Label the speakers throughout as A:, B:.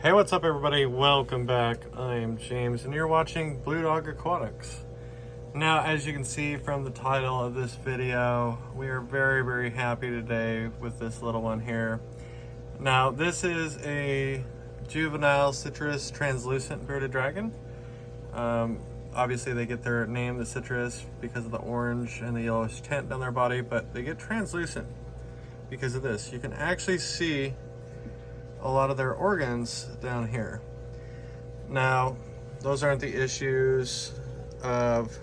A: Hey, what's up everybody? Welcome back. I'm James and you're watching Blue Dog Aquatics. Now, as you can see from the title of this video, we are very happy today with this little one here. Now, this is a juvenile citrus translucent bearded dragon. Obviously they get their name, the citrus, because of the orange and the yellowish tint down their body, but they get translucent because of this. You can actually see a lot of their organs down here. Now, those aren't the issues of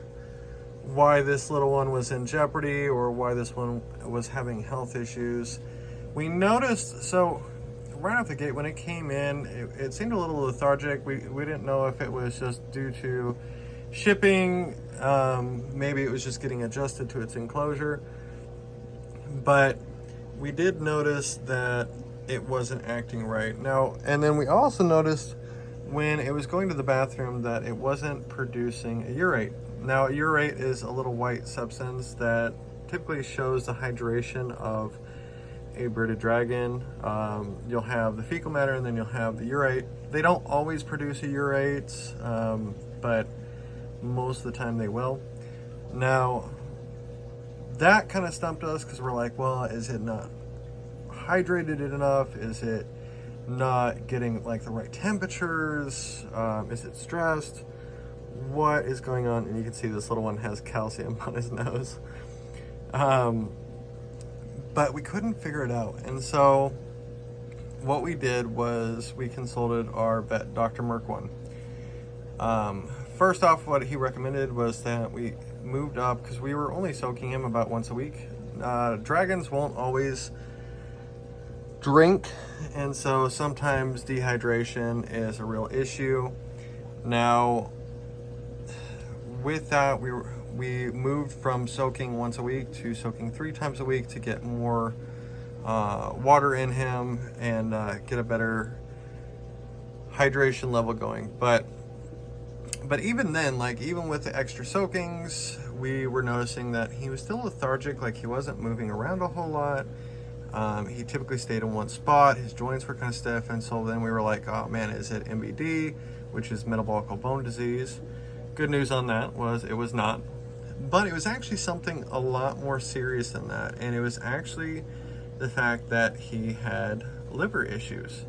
A: why this little one was in jeopardy or why this one was having health issues. We noticed, so right off the gate when it came in, it seemed a little lethargic. We didn't know if it was just due to shipping, maybe it was just getting adjusted to its enclosure, but we did notice that it wasn't acting right. Now, and then we also noticed when it was going to the bathroom that it wasn't producing a urate. Now, a urate is a little white substance that typically shows the hydration of a bearded dragon. You'll have the fecal matter and then you'll have the urate. They don't always produce a urate, but most of the time they will. Now, that kind of stumped us because we're like, well, is it not hydrated enough? Is it not getting like the right temperatures? Is it stressed? What is going on? And you can see this little one has calcium on his nose. But we couldn't figure it out. And so what we did was we consulted our vet, Dr. Merkwin. First off, what he recommended was that we moved up because we were only soaking him about once a week. Dragons won't always drink, and so sometimes dehydration is a real issue. Now, with that, we moved from soaking once a week to soaking 3 times a week to get more water in him and get a better hydration level going. But even then, like even with the extra soakings, we were noticing that he was still lethargic, like he wasn't moving around a whole lot. He typically stayed in one spot. His joints were kind of stiff, and so then we were like, oh man, is it MBD, which is metabolic bone disease? Good news on that was it was not, but it was actually something a lot more serious than that, and it was actually the fact that he had liver issues.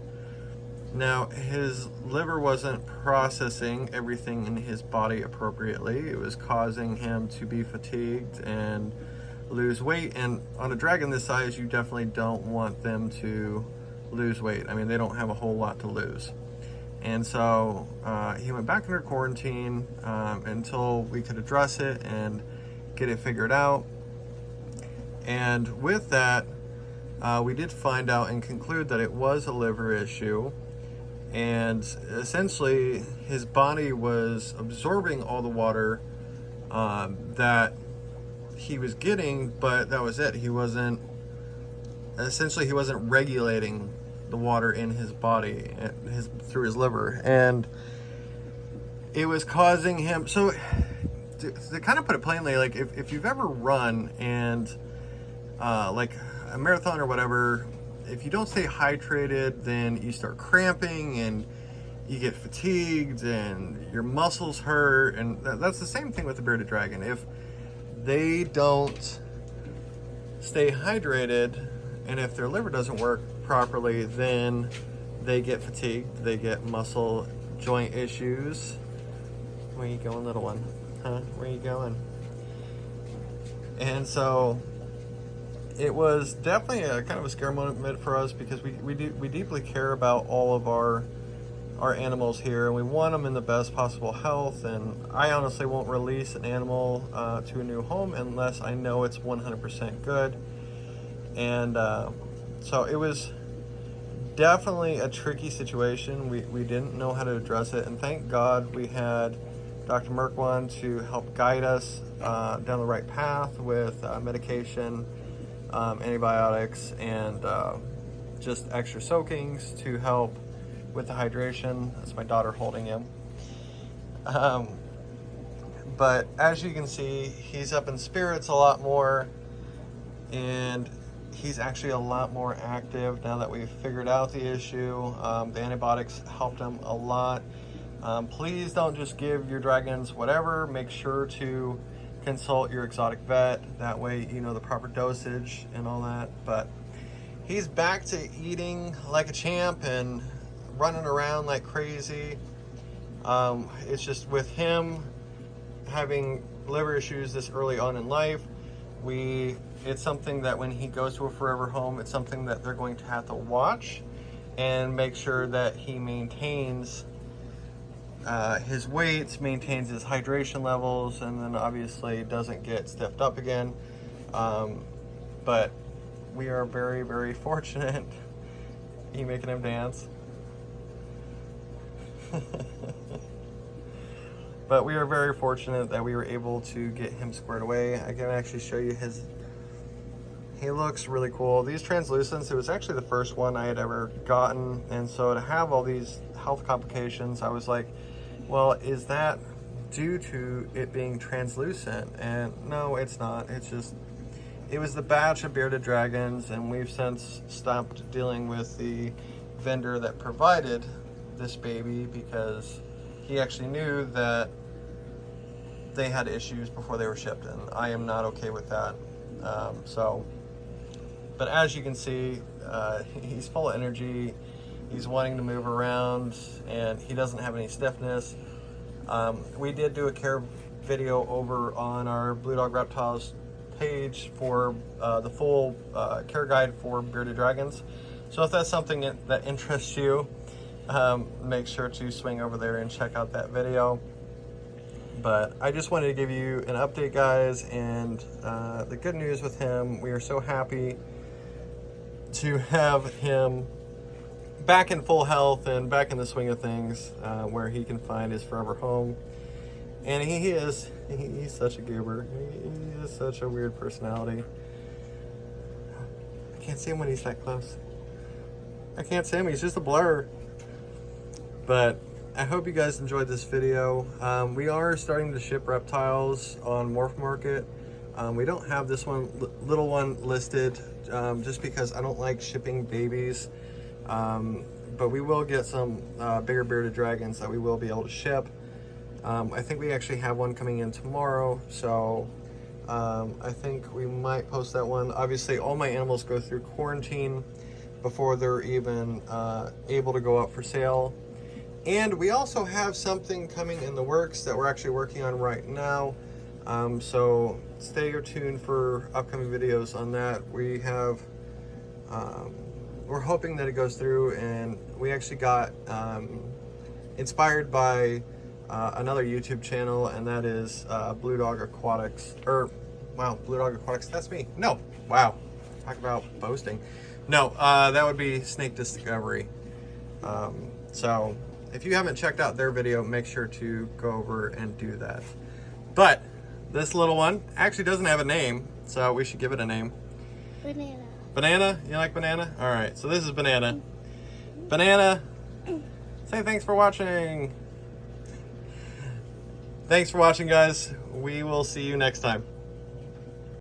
A: Now, his liver wasn't processing everything in his body appropriately. It was causing him to be fatigued and lose weight, and on a dragon this size you definitely don't want them to lose weight. I mean, they don't have a whole lot to lose. And so he went back under quarantine until we could address it and get it figured out. And with that, we did find out and conclude that it was a liver issue, and essentially his body was absorbing all the water that he was getting, but that was it. He wasn't regulating the water in his body through his liver, and it was causing him. So to kind of put it plainly, like if you've ever run and like a marathon or whatever, if you don't stay hydrated, then you start cramping and you get fatigued and your muscles hurt, and that's the same thing with the bearded dragon. If they don't stay hydrated, and if their liver doesn't work properly, then they get fatigued, they get muscle joint issues. Where you going, little one? Huh? Where you going? And so it was definitely a kind of a scare moment for us, because we deeply care about all of our animals here, and we want them in the best possible health. And I honestly won't release an animal to a new home unless I know it's 100% good. And so it was definitely a tricky situation. We didn't know how to address it, and thank God we had Dr. Merkwin to help guide us down the right path with medication, antibiotics, and just extra soakings to help with the hydration. That's my daughter holding him. But as you can see, he's up in spirits a lot more, and he's actually a lot more active now that we've figured out the issue. The antibiotics helped him a lot. Please don't just give your dragons whatever. Make sure to consult your exotic vet. That way you know the proper dosage and all that. But he's back to eating like a champ and running around like crazy. It's just with him having liver issues this early on in life, it's something that when he goes to a forever home, it's something that they're going to have to watch and make sure that he maintains his weights, maintains his hydration levels, and then obviously doesn't get stiffed up again. But we are very, very fortunate. You making him dance? But we are very fortunate that we were able to get him squared away. I can actually show you he looks really cool. These translucents, it was actually the first one I had ever gotten. And so to have all these health complications, I was like, well, is that due to it being translucent? And no, it's not. It's just, it was the batch of bearded dragons, and we've since stopped dealing with the vendor that provided this baby because he actually knew that they had issues before they were shipped, and I am not okay with that. But as you can see, he's full of energy. He's wanting to move around, and he doesn't have any stiffness. We did do a care video over on our Blue Dog Reptiles page for the full care guide for bearded dragons. So if that's something that interests you, make sure to swing over there and check out that video. But I just wanted to give you an update, guys, and the good news with him, we are so happy to have him back in full health and back in the swing of things, where he can find his forever home. And he's such a goober. He is such a weird personality. I can't see him when he's that close. I can't see him, he's just a blur. But I hope you guys enjoyed this video. We are starting to ship reptiles on Morph Market. We don't have this little one listed, just because I don't like shipping babies. But we will get some bigger bearded dragons that we will be able to ship. I think we actually have one coming in tomorrow, so I think we might post that one. Obviously, all my animals go through quarantine before they're even able to go up for sale. And we also have something coming in the works that we're actually working on right now. So stay tuned for upcoming videos on that. We have, we're hoping that it goes through, and we actually got inspired by another YouTube channel, and that is Blue Dog Aquatics, Blue Dog Aquatics, that's me. No, wow, talk about boasting. No, that would be Snake Discovery. So if you haven't checked out their video, make sure to go over and do that. But this little one actually doesn't have a name, so we should give it a name.
B: Banana.
A: Banana? You like Banana? All right, so this is Banana. Banana, say thanks for watching. Thanks for watching, guys. We will see you next time.